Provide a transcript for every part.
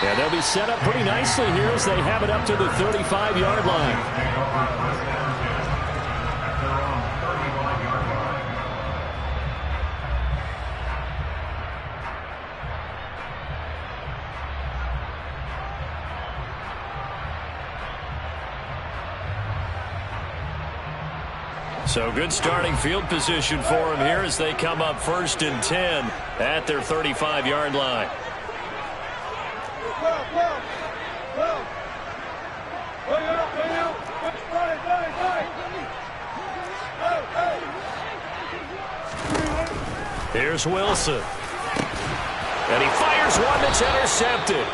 And they'll be set up pretty nicely here as they have it up to the 35-yard line. So good starting field position for them here as they come up 1st and 10 at their 35-yard line. Here's Wilson. And he fires one that's intercepted.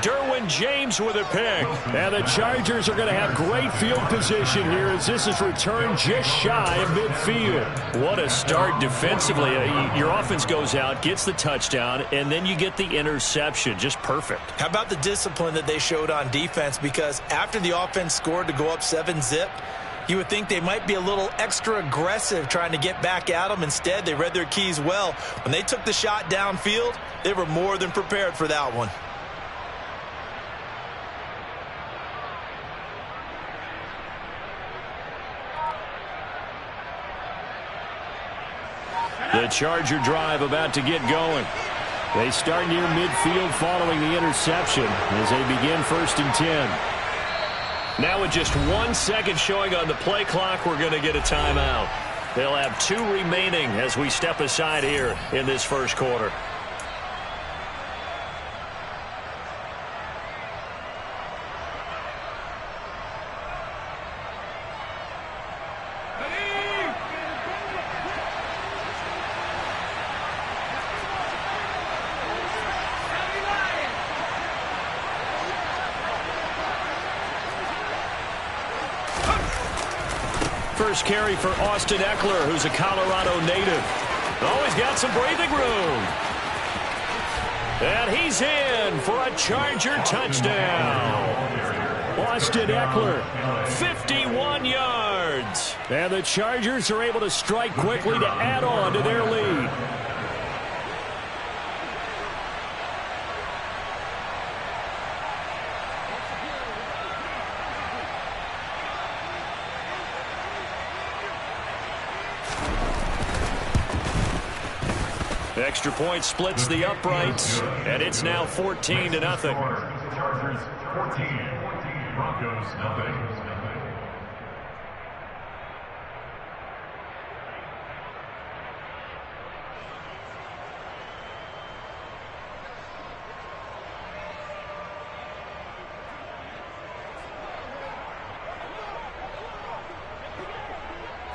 Derwin James with a pick. And the Chargers are going to have great field position here as this is returned just shy of midfield. What a start defensively. Your offense goes out, gets the touchdown, and then you get the interception. Just perfect. How about the discipline that they showed on defense? Because after the offense scored to go up 7-zip, you would think they might be a little extra aggressive trying to get back at them. Instead, they read their keys well. When they took the shot downfield, they were more than prepared for that one. The Charger drive about to get going. They start near midfield following the interception as they begin 1st and 10. Now with just 1 second showing on the play clock, we're going to get a timeout. They'll have 2 remaining as we step aside here in this first quarter. First carry for Austin Eckler, who's a Colorado native. Always got some breathing room. And he's in for a Charger touchdown. Austin Eckler, 51 yards. And the Chargers are able to strike quickly to add on to their lead. Extra point splits the uprights, and it's now 14-0. Chargers 14, Broncos nothing.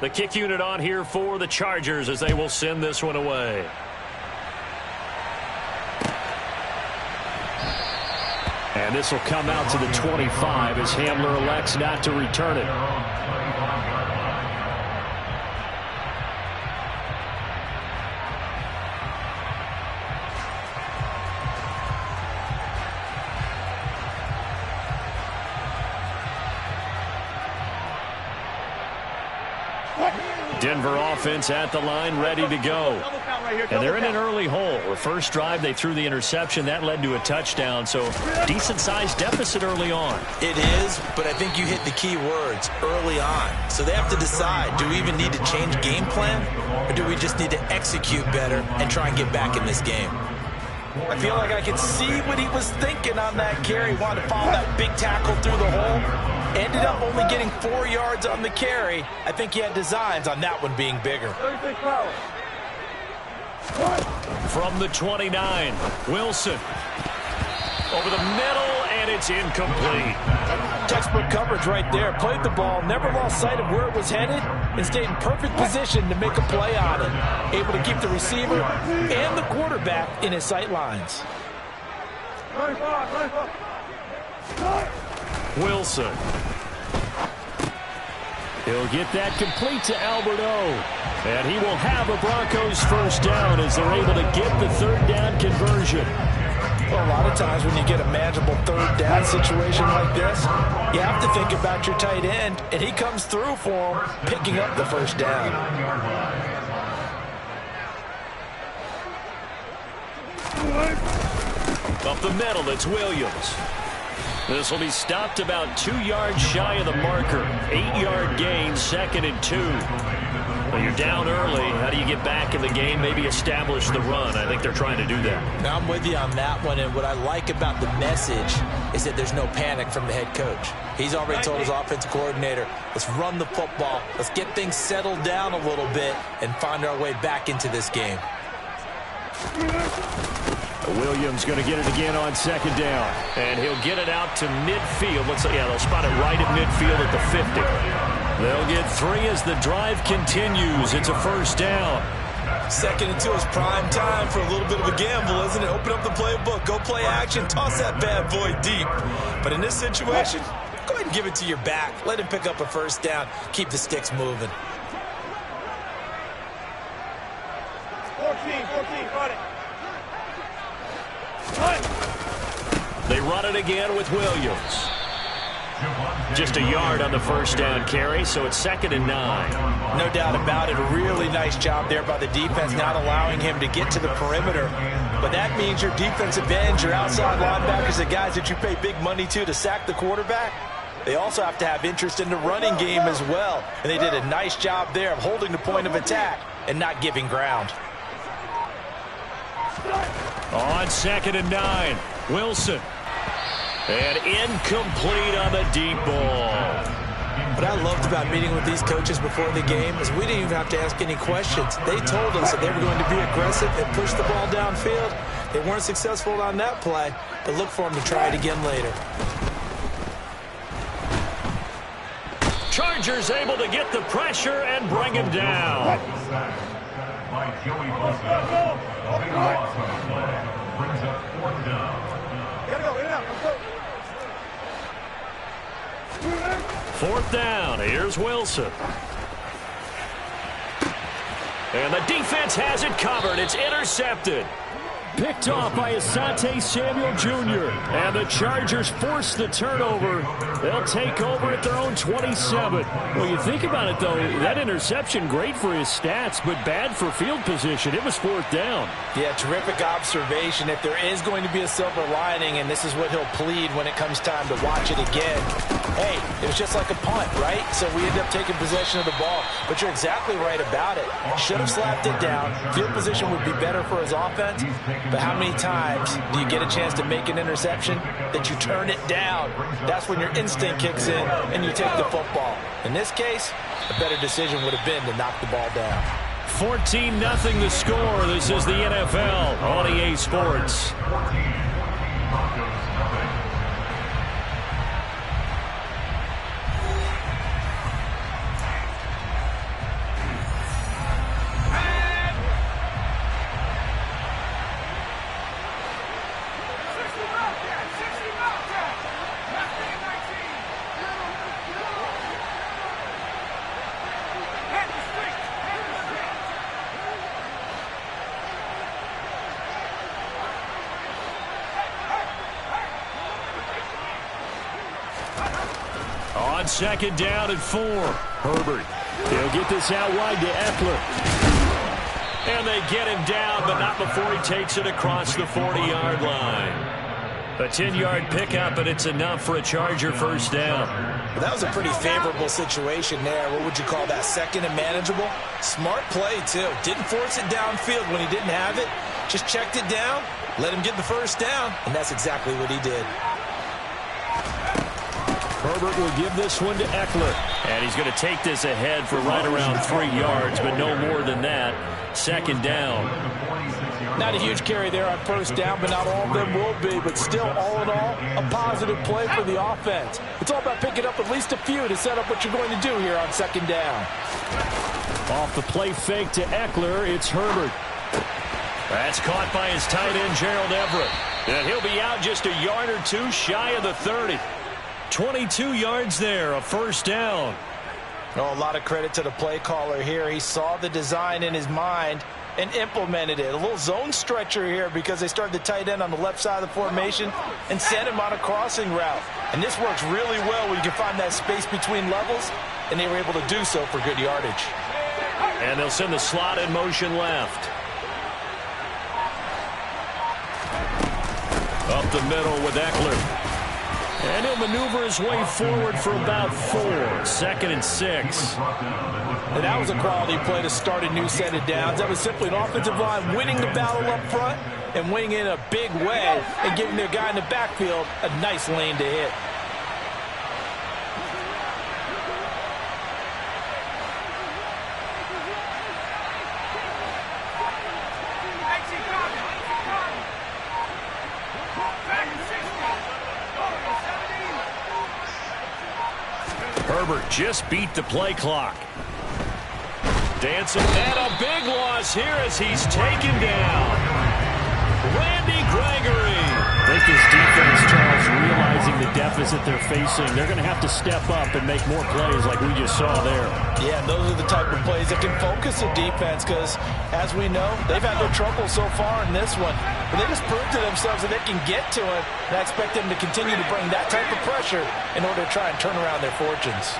The kick unit on here for the Chargers as they will send this one away. And this will come out to the 25 as Hamler elects not to return it. Denver offense at the line, ready to go. And they're in an early hole. The first drive, they threw the interception. That led to a touchdown, so decent-sized deficit early on. It is, but I think you hit the key words, early on. So they have to decide, do we even need to change game plan, or do we just need to execute better and try and get back in this game? I feel like I could see what he was thinking on that carry. He wanted to follow that big tackle through the hole. Ended up only getting 4 yards on the carry. I think he had designs on that one being bigger. From the 29, Wilson. Over the middle, and it's incomplete. Textbook coverage right there. Played the ball, never lost sight of where it was headed, and stayed in perfect position to make a play on it. Able to keep the receiver and the quarterback in his sight lines. Wilson. He'll get that complete to Alberto. And he will have a Broncos first down as they're able to get the third down conversion. Well, a lot of times when you get a manageable third down situation like this, you have to think about your tight end, and he comes through for him, picking up the first down. Up the middle, it's Williams. This will be stopped about 2 yards shy of the marker. 8-yard gain, 2nd and 2. Well, you're down early. How do you get back in the game? Maybe establish the run. I think they're trying to do that. Now I'm with you on that one, and what I like about the message is that there's no panic from the head coach. He's already told his offensive coordinator, let's run the football, let's get things settled down a little bit and find our way back into this game. Williams going to get it again on 2nd down. And he'll get it out to midfield. Looks like, yeah, they'll spot it right at midfield at the 50. They'll get 3 as the drive continues. It's a 1st down. 2nd and 2 is prime time for a little bit of a gamble, isn't it? Open up the playbook, go play action, toss that bad boy deep. But in this situation, go ahead and give it to your back. Let him pick up a 1st down. Keep the sticks moving. 14, run it. They run it again with Williams. Just a yard on the 1st down carry, so it's 2nd and 9. No doubt about it. A really nice job there by the defense, not allowing him to get to the perimeter. But that means your defensive ends, your outside linebackers, the guys that you pay big money to sack the quarterback, they also have to have interest in the running game as well. And they did a nice job there of holding the point of attack and not giving ground. On 2nd and 9, Wilson. And incomplete on the deep ball. What I loved about meeting with these coaches before the game is we didn't even have to ask any questions. They told us that they were going to be aggressive and push the ball downfield. They weren't successful on that play, but look for them to try it again later. Chargers able to get the pressure and bring him down. By Joey Bosa. A big loss on the play. Brings up 4th down. Let's go. 4th down. Here's Wilson. And the defense has it covered. It's intercepted. Picked off by Asante Samuel Jr. And the Chargers force the turnover. They'll take over at their own 27. Well, you think about it, though, that interception, great for his stats, but bad for field position. It was 4th down. Yeah, terrific observation. If there is going to be a silver lining, and this is what he'll plead when it comes time to watch it again, hey, it was just like a punt, right? So we end up taking possession of the ball. But you're exactly right about it. Should have slapped it down. Field position would be better for his offense. But how many times do you get a chance to make an interception that you turn it down? That's when your instinct kicks in and you take the football. In this case, a better decision would have been to knock the ball down. 14-0 the score. This is the NFL on EA Sports. On 2nd down and 4. Herbert. He'll get this out wide to Eckler. And they get him down, but not before he takes it across the 40-yard line. A 10-yard pickup, and it's enough for a Charger 1st down. Well, that was a pretty favorable situation there. What would you call that? 2nd and manageable? Smart play, too. Didn't force it downfield when he didn't have it. Just checked it down, let him get the 1st down, and that's exactly what he did. Herbert will give this one to Eckler. And he's going to take this ahead for right around 3 yards, but no more than that. 2nd down. Not a huge carry there on 1st down, but not all of them will be. But still, all in all, a positive play for the offense. It's all about picking up at least a few to set up what you're going to do here on 2nd down. Off the play fake to Eckler, it's Herbert. That's caught by his tight end, Gerald Everett. And he'll be out just a yard or two shy of the 30. 22 yards there, a 1st down. Oh, a lot of credit to the play caller here. He saw the design in his mind and implemented it. A little zone stretcher here because they started the tight end on the left side of the formation and sent him on a crossing route. And this works really well when you can find that space between levels, and they were able to do so for good yardage. And they'll send the slot in motion left. up the middle with Eckler. And he'll maneuver his way forward for about 4. 2nd and 6. And that was a quality play to start a new set of downs. That was simply an offensive line winning the battle up front and winning in a big way and giving their guy in the backfield a nice lane to hit. Herbert just beat the play clock. Dancing, and a big loss here as he's taken down. Randy Gregory. I think this defense, Charles, realizing the deficit they're facing, they're going to have to step up and make more plays like we just saw there. Yeah, those are the type of plays that can focus a defense because, as we know, they've had their trouble so far in this one. But they just proved to themselves that they can get to it, and I expect them to continue to bring that type of pressure in order to try and turn around their fortunes.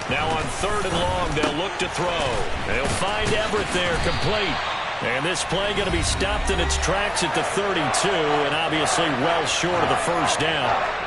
Now on 3rd and long, they'll look to throw. They'll find Everett there, complete. And this play going to be stopped in its tracks at the 32, and obviously well short of the first down.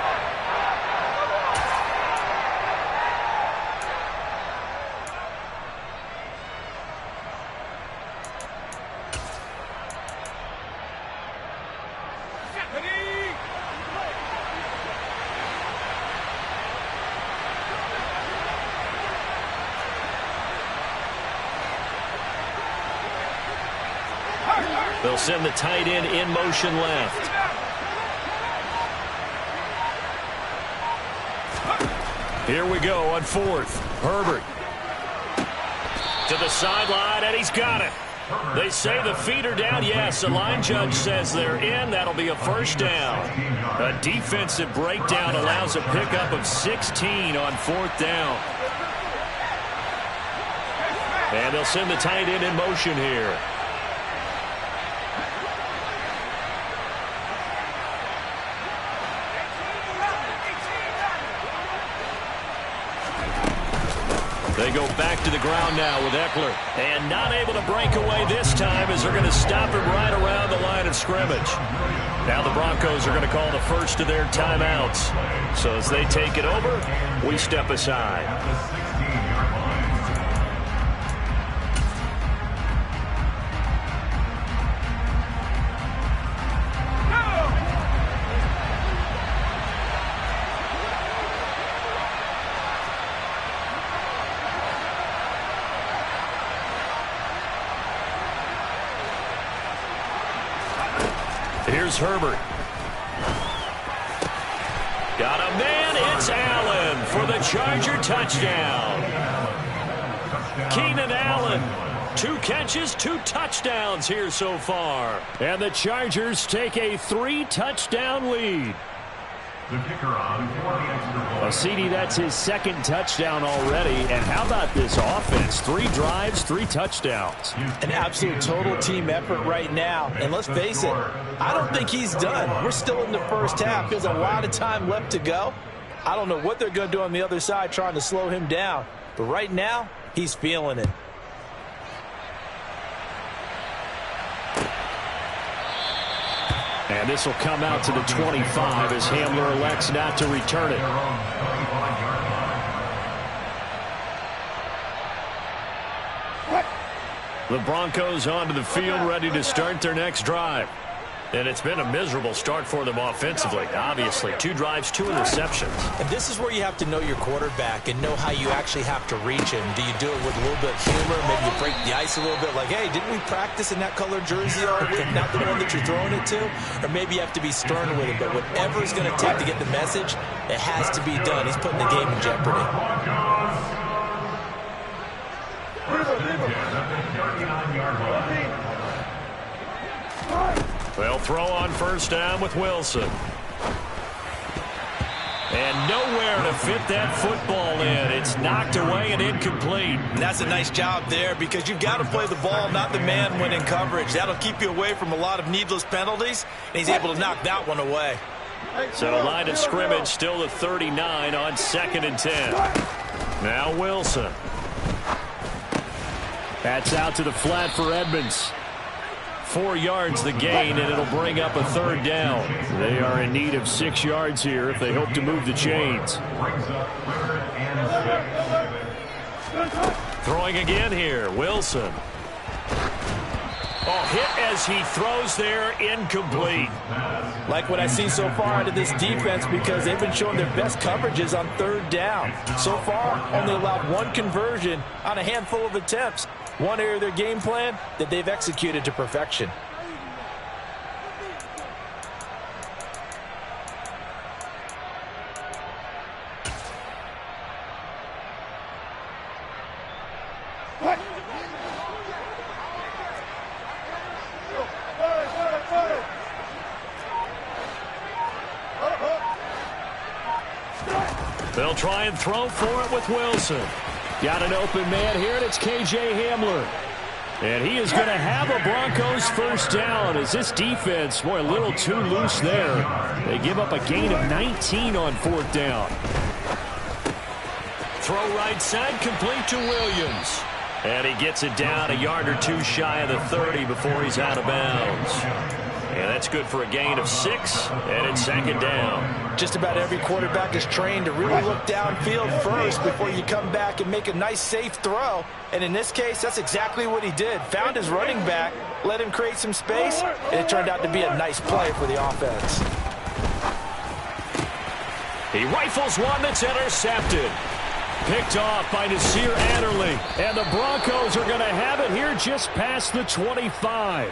They'll send the tight end in motion left. Here we go on 4th. Herbert to the sideline, and he's got it. They say the feet are down. Yes, the line judge says they're in. That'll be a first down. A defensive breakdown allows a pickup of 16 on 4th down. And they'll send the tight end in motion here. They go back to the ground now with Eckler. And not able to break away this time as they're going to stop him right around the line of scrimmage. Now the Broncos are going to call the first of their timeouts. So as they take it over, we step aside. Here's Herbert. Got a man. It's Allen for the Charger touchdown. Keenan Allen. 2 catches, 2 touchdowns here so far. And the Chargers take a 3-touchdown lead. The kicker on for the extra point. Well, CD, that's his 2nd touchdown already. And how about this offense? 3 drives, 3 touchdowns. An absolute total team effort right now. And let's face it, I don't think he's done. We're still in the first half. There's a lot of time left to go. I don't know what they're going to do on the other side trying to slow him down. But right now, he's feeling it. And this will come out to the 25 as Hamler elects not to return it. The Broncos onto the field ready to start their next drive. And it's been a miserable start for them offensively, obviously. 2 drives, 2 interceptions. And this is where you have to know your quarterback and know how you actually have to reach him. Do you do it with a little bit of humor? Maybe you break the ice a little bit like, hey, didn't we practice in that colored jersey all week? Not the one that you're throwing it to? Or maybe you have to be sterner with him. But whatever it's going to take to get the message, it has to be done. He's putting the game in jeopardy. They'll throw on first down with Wilson. And nowhere to fit that football in. It's knocked away and incomplete. And that's a nice job there because you've got to play the ball, not the man when in coverage. That'll keep you away from a lot of needless penalties, and he's able to knock that one away. So the line of scrimmage still the 39 on 2nd and 10. Now Wilson. That's out to the flat for Edmonds. 4 yards the gain, and it'll bring up a third down. They are in need of 6 yards here if they hope to move the chains. Throwing again here, Wilson. Oh, hit as he throws there, incomplete. Like what I see so far out of this defense, because they've been showing their best coverages on third down. So far, only allowed 1 conversion on a handful of attempts. One area of their game plan that they've executed to perfection. They'll try and throw for it with Wilson. Got an open man here, and it's K.J. Hamler. And he is going to have a Broncos first down as this defense, boy, a little too loose there. They give up a gain of 19 on 4th down. Throw right side, complete to Williams. And he gets it down a yard or 2 shy of the 30 before he's out of bounds. And that's good for a gain of 6, and it's 2nd down. Just about every quarterback is trained to really look downfield first before you come back and make a nice, safe throw. And in this case, that's exactly what he did. Found his running back, let him create some space, and it turned out to be a nice play for the offense. He rifles one that's intercepted. Picked off by Nasir Adderley. And the Broncos are going to have it here just past the 25.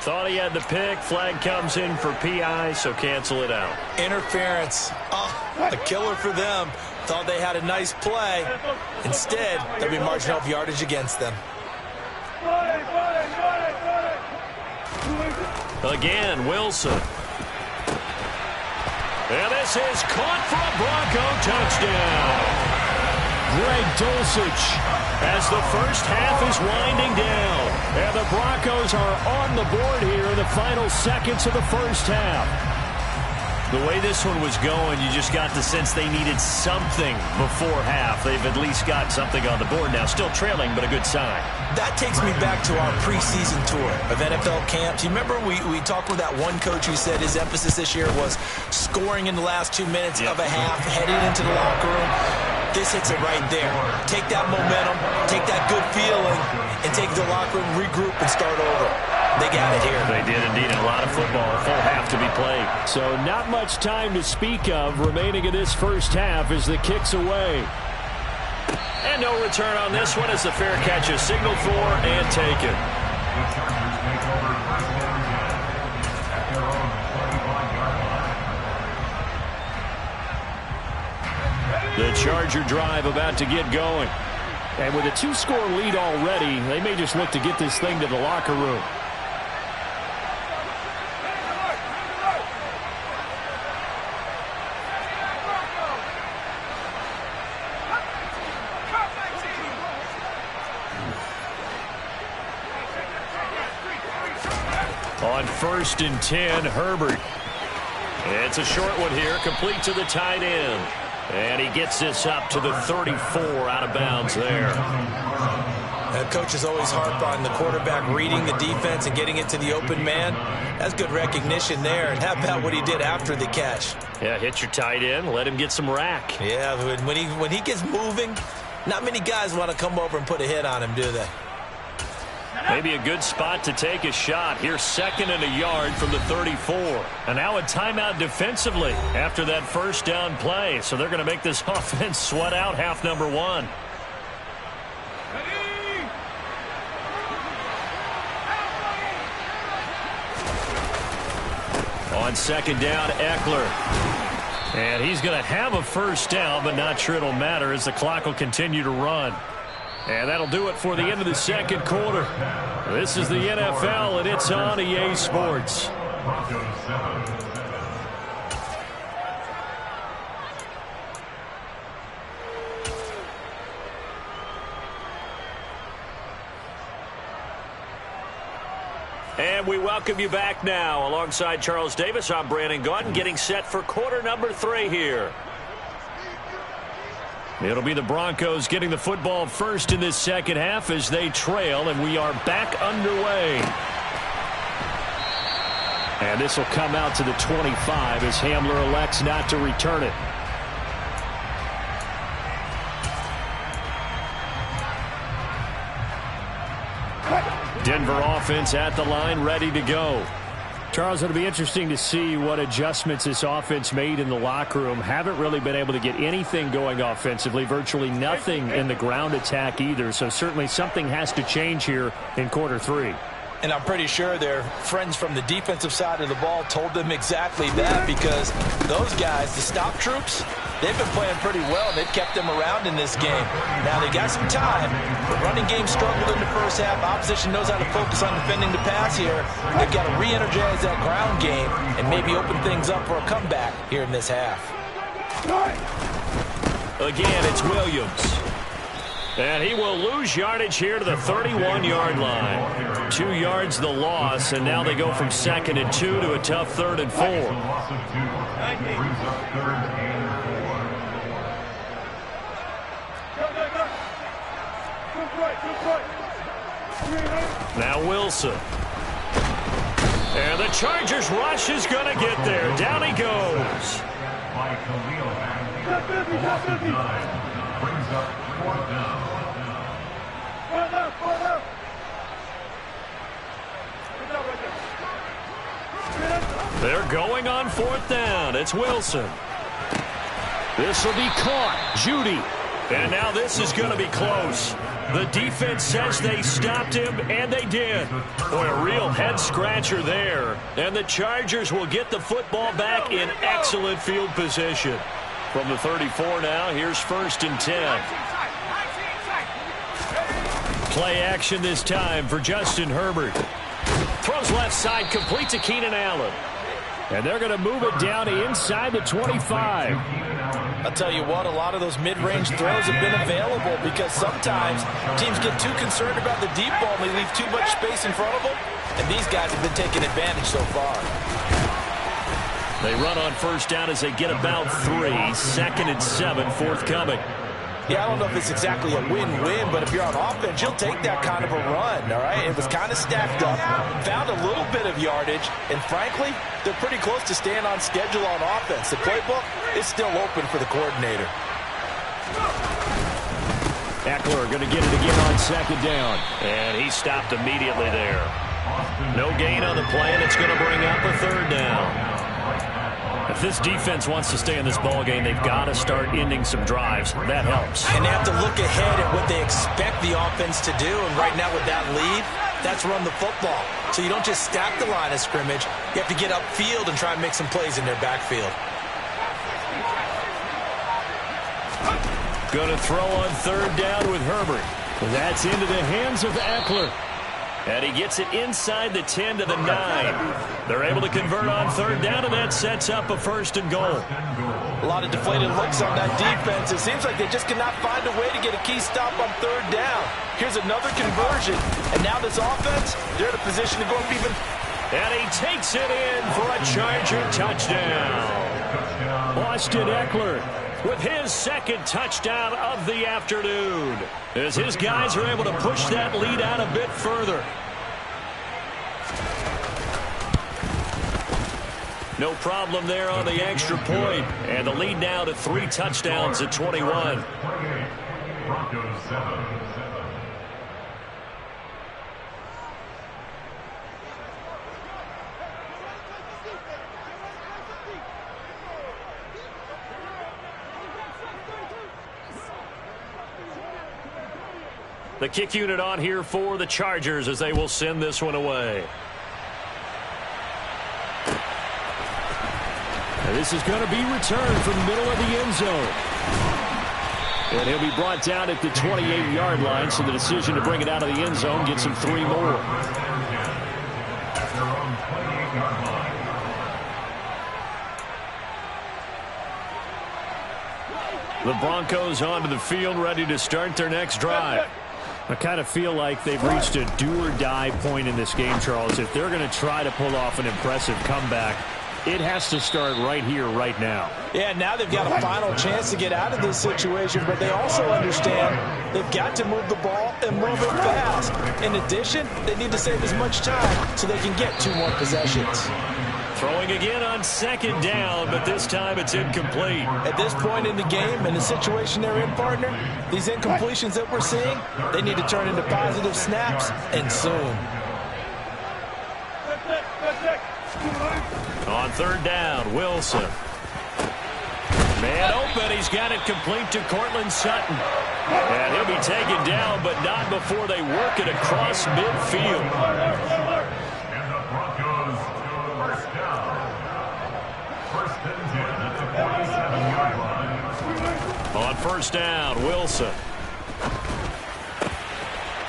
Thought he had the pick. Flag comes in for PI, so cancel it out. Interference. Oh, a killer for them. Thought they had a nice play. Instead, there'll be marginal yardage against them. Again, Wilson. And this is caught for a Bronco touchdown. Greg Dulcich as the first half is winding down. And the Broncos are on the board here in the final seconds of the first half. The way this one was going, you just got the sense they needed something before half. They've at least got something on the board now. Still trailing, but a good sign. That takes me back to our preseason tour of NFL camps. You remember we talked with that one coach who said his emphasis this year was scoring in the last 2 minutes of a half, heading into the locker room. This hits it right there. Take that momentum, take that good feeling, and take the locker room, regroup, and start over. They got it here. They did indeed. A lot of football, a full half to be played. So not much time to speak of remaining in this first half as the kick's away. And no return on this one as the fair catch is signaled for and taken. The Chargers take over first down at their own 25-yard line. The Charger drive about to get going. And with a 2-score lead already, they may just look to get this thing to the locker room. On 1st and 10, Herbert. It's a short one here, complete to the tight end. And he gets this up to the 34 out of bounds there. Coaches always harp on the quarterback reading the defense and getting it to the open man. That's good recognition there. And how about what he did after the catch? Yeah, hit your tight end, let him get some rack. Yeah, when he gets moving, not many guys want to come over and put a hit on him, do they? Maybe a good spot to take a shot. Here's 2nd and a yard from the 34. And now a timeout defensively after that first down play. So they're going to make this offense sweat out half number 1. On 2nd down, Eckler. And he's going to have a first down, but not sure it'll matter as the clock will continue to run. And that'll do it for the end of the second quarter. This is the NFL, and it's on EA Sports. And we welcome you back now. Alongside Charles Davis, I'm Brandon Gaudin, getting set for quarter number 3 here. It'll be the Broncos getting the football first in this second half as they trail, and we are back underway. And this will come out to the 25 as Hamler elects not to return it. Denver offense at the line, ready to go. Charles, it'll be interesting to see what adjustments this offense made in the locker room. Haven't really been able to get anything going offensively, virtually nothing in the ground attack either. So certainly something has to change here in quarter three. And I'm pretty sure their friends from the defensive side of the ball told them exactly that, because those guys, the stop troops, they've been playing pretty well. They've kept them around in this game. Now, they got some time. The running game struggled in the first half. Opposition knows how to focus on defending the pass here. They've got to re-energize that ground game and maybe open things up for a comeback here in this half. Again, it's Williams. And he will lose yardage here to the 31-yard line. 2 yards the loss, and now they go from 2nd and 2 to a tough 3rd and 4. Now Wilson. And the Chargers rush is going to get there. Down he goes. Brings up 4th down. They're going on 4th down. It's Wilson. This will be caught. Judy. And now this is going to be close. The defense says they stopped him, and they did. Boy, a real head-scratcher there. And the Chargers will get the football back in excellent field position. From the 34 now, here's 1st and 10. Play action this time for Justin Herbert. Throws left side, complete to Keenan Allen. And they're going to move it down to inside the 25. I'll tell you what, a lot of those mid-range throws have been available because sometimes teams get too concerned about the deep ball and they leave too much space in front of them. And these guys have been taking advantage so far. They run on 1st down as they get about 3. 2nd and 7, forthcoming. Yeah, I don't know if it's exactly a win-win, but if you're on offense, you'll take that kind of a run, all right? It was kind of stacked up, found a little bit of yardage, and frankly, they're pretty close to staying on schedule on offense. The playbook is still open for the coordinator. Eckler going to get it again on 2nd down, and he stopped immediately there. No gain on the play, and it's going to bring up a 3rd down. If this defense wants to stay in this ballgame, they've got to start ending some drives. That helps. And they have to look ahead at what they expect the offense to do. And right now with that lead, that's run the football. So you don't just stack the line of scrimmage. You have to get upfield and try and make some plays in their backfield. Going to throw on 3rd down with Herbert. That's into the hands of Eckler. And he gets it inside the 10 to the 9. They're able to convert on 3rd down, and that sets up a 1st and goal. A lot of deflated looks on that defense. It seems like they just cannot find a way to get a key stop on 3rd down. Here's another conversion. And now this offense, they're in a position to go up even. And he takes it in for a Charger touchdown. Austin Eckler with his 2nd touchdown of the afternoon, as his guys are able to push that lead out a bit further. No problem there on the extra point, and the lead now to 3 touchdowns at 21. Broncos 7. The kick unit on here for the Chargers as they will send this one away. And this is going to be returned from the middle of the end zone. And he'll be brought down at the 28-yard line, so the decision to bring it out of the end zone gets him 3 more. The Broncos onto the field, ready to start their next drive. I kind of feel like they've reached a do-or-die point in this game, Charles. If they're going to try to pull off an impressive comeback, It has to start right here, right now. Yeah, now they've got a final chance to get out of this situation, but they also understand they've got to move the ball and move it fast. In addition, they need to save as much time so they can get 2 more possessions. Throwing again on 2nd down, but this time it's incomplete. At this point in the game and the situation they're in, partner, these incompletions that we're seeing, they need to turn into positive snaps, and soon. On 3rd down, Wilson. Man open, he's got it complete to Cortland Sutton. And he'll be taken down, but not before they work it across midfield. And the Broncos, first down. 1st and 10 at the 47-yard line. On 1st down, Wilson.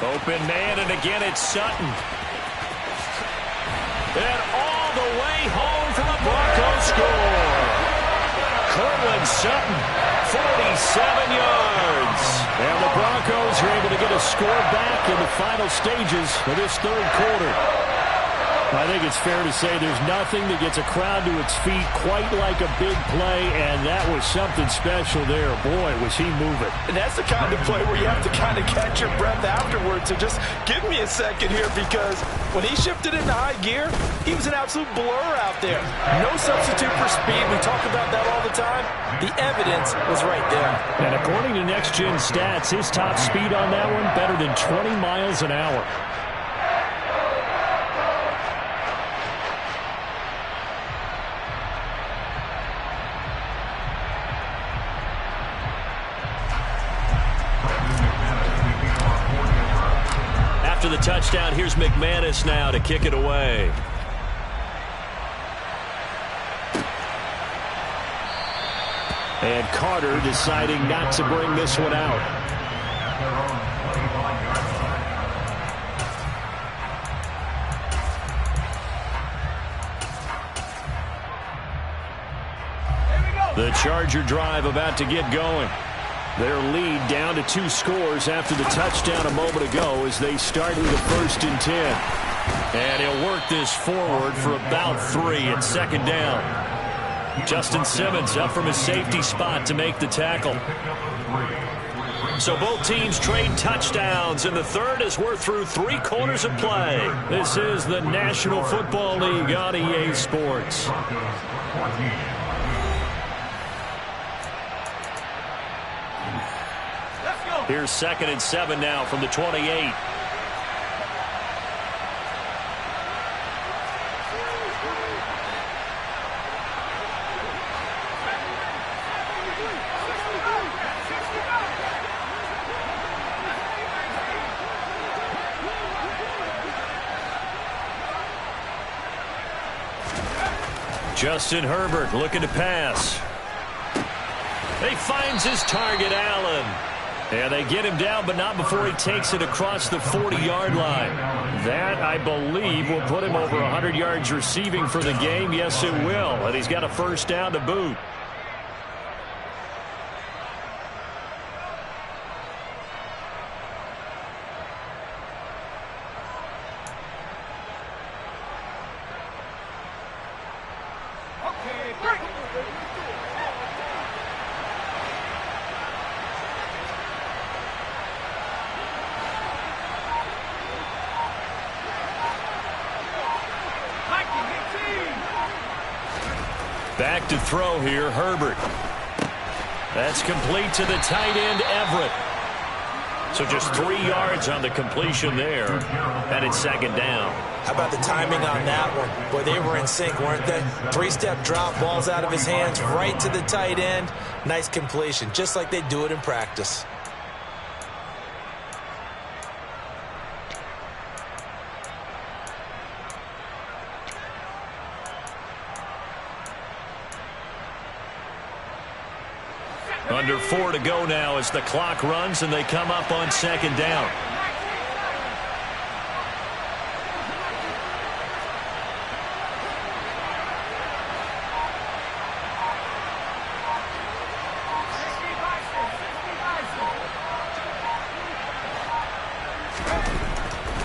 Open man, and again it's Sutton. And all the way home for the Broncos score. Cortland Sutton, 47 yards. And the Broncos are able to get a score back in the final stages of this 3rd quarter. I think it's fair to say there's nothing that gets a crowd to its feet quite like a big play, and that was something special there. Boy, was he moving. And that's the kind of play where you have to kind of catch your breath afterwards. So just give me a second here, because when he shifted into high gear, he was an absolute blur out there. No substitute for speed. We talk about that all the time. The evidence was right there. And according to Next Gen Stats, his top speed on that one better than 20 miles an hour. After the touchdown, here's McManus now to kick it away. And Carter deciding not to bring this one out. The Charger drive about to get going. Their lead down to 2 scores after the touchdown a moment ago as they start with the 1st and 10. And he'll work this forward for about 3 at 2nd down. Justin Simmons up from his safety spot to make the tackle. So both teams trade touchdowns, and the 3rd as we're through 3 quarters of play. This is the National Football League on EA Sports. Here's 2nd and 7 now from the 28. Justin Herbert looking to pass. He finds his target, Allen. And they get him down, but not before he takes it across the 40-yard line. That, I believe, will put him over 100 yards receiving for the game. Yes, it will. And he's got a 1st down to boot. Back to throw here, Herbert. That's complete to the tight end, Everett. So just 3 yards on the completion there, and it's 2nd down. How about the timing on that one? Boy, they were in sync, weren't they? 3-step drop, balls out of his hands, right to the tight end. Nice completion, just like they do it in practice. Under 4 to go now as the clock runs and they come up on 2nd down.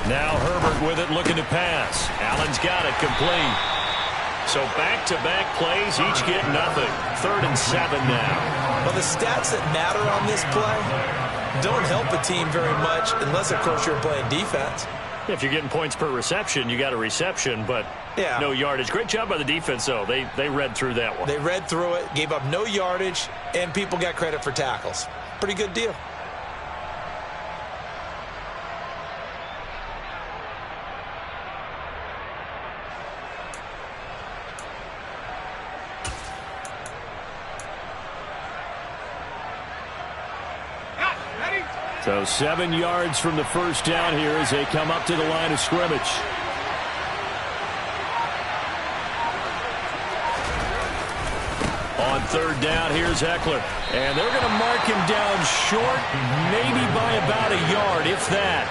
Now Herbert with it, looking to pass. Allen's got it complete. So back-to-back plays, each get nothing. 3rd and 7 now. Well, the stats that matter on this play don't help a team very much unless, of course, you're playing defense. If you're getting points per reception, you got a reception, but yeah, no yardage. Great job by the defense, though. They read through that one. They read through it, gave up no yardage, and people got credit for tackles. Pretty good deal. So 7 yards from the first down here as they come up to the line of scrimmage. On 3rd down, here's Eckler. And they're going to mark him down short, maybe by about a yard, if that.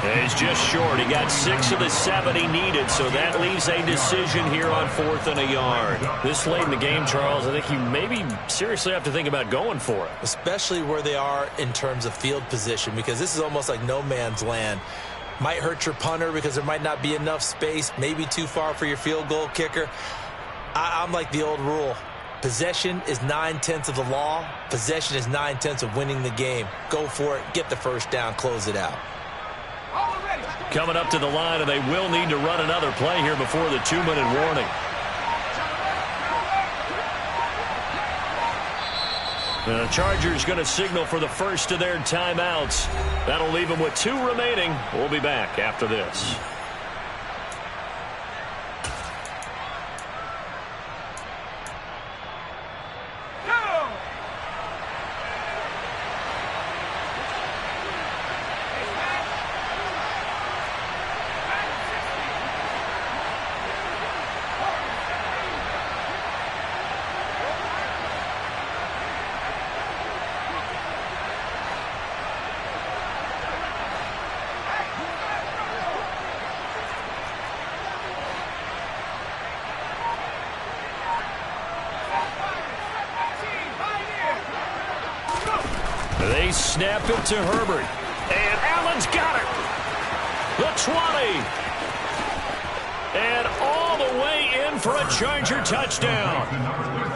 And he's just short. He got 6 of the 7 he needed, so that leaves a decision here on 4th and a yard. This late in the game, Charles, I think you maybe seriously have to think about going for it. Especially where they are in terms of field position, because this is almost like no man's land. Might hurt your punter because there might not be enough space, maybe too far for your field goal kicker. I'm like the old rule. Possession is 9/10 of the law. Possession is 9/10 of winning the game. Go for it. Get the first down. Close it out. Coming up to the line, and they will need to run another play here before the 2-minute warning. The Chargers going to signal for the first of their timeouts. That'll leave them with 2 remaining. We'll be back after this. They snap it to Herbert. And Allen's got it. The 20. And all the way in for a Charger touchdown.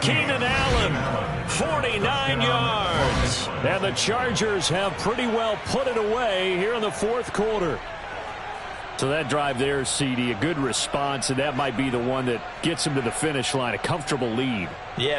Keenan Allen, 49 yards. And the Chargers have pretty well put it away here in the 4th quarter. So that drive there, CD, a good response, and that might be the one that gets them to the finish line, a comfortable lead. Yeah.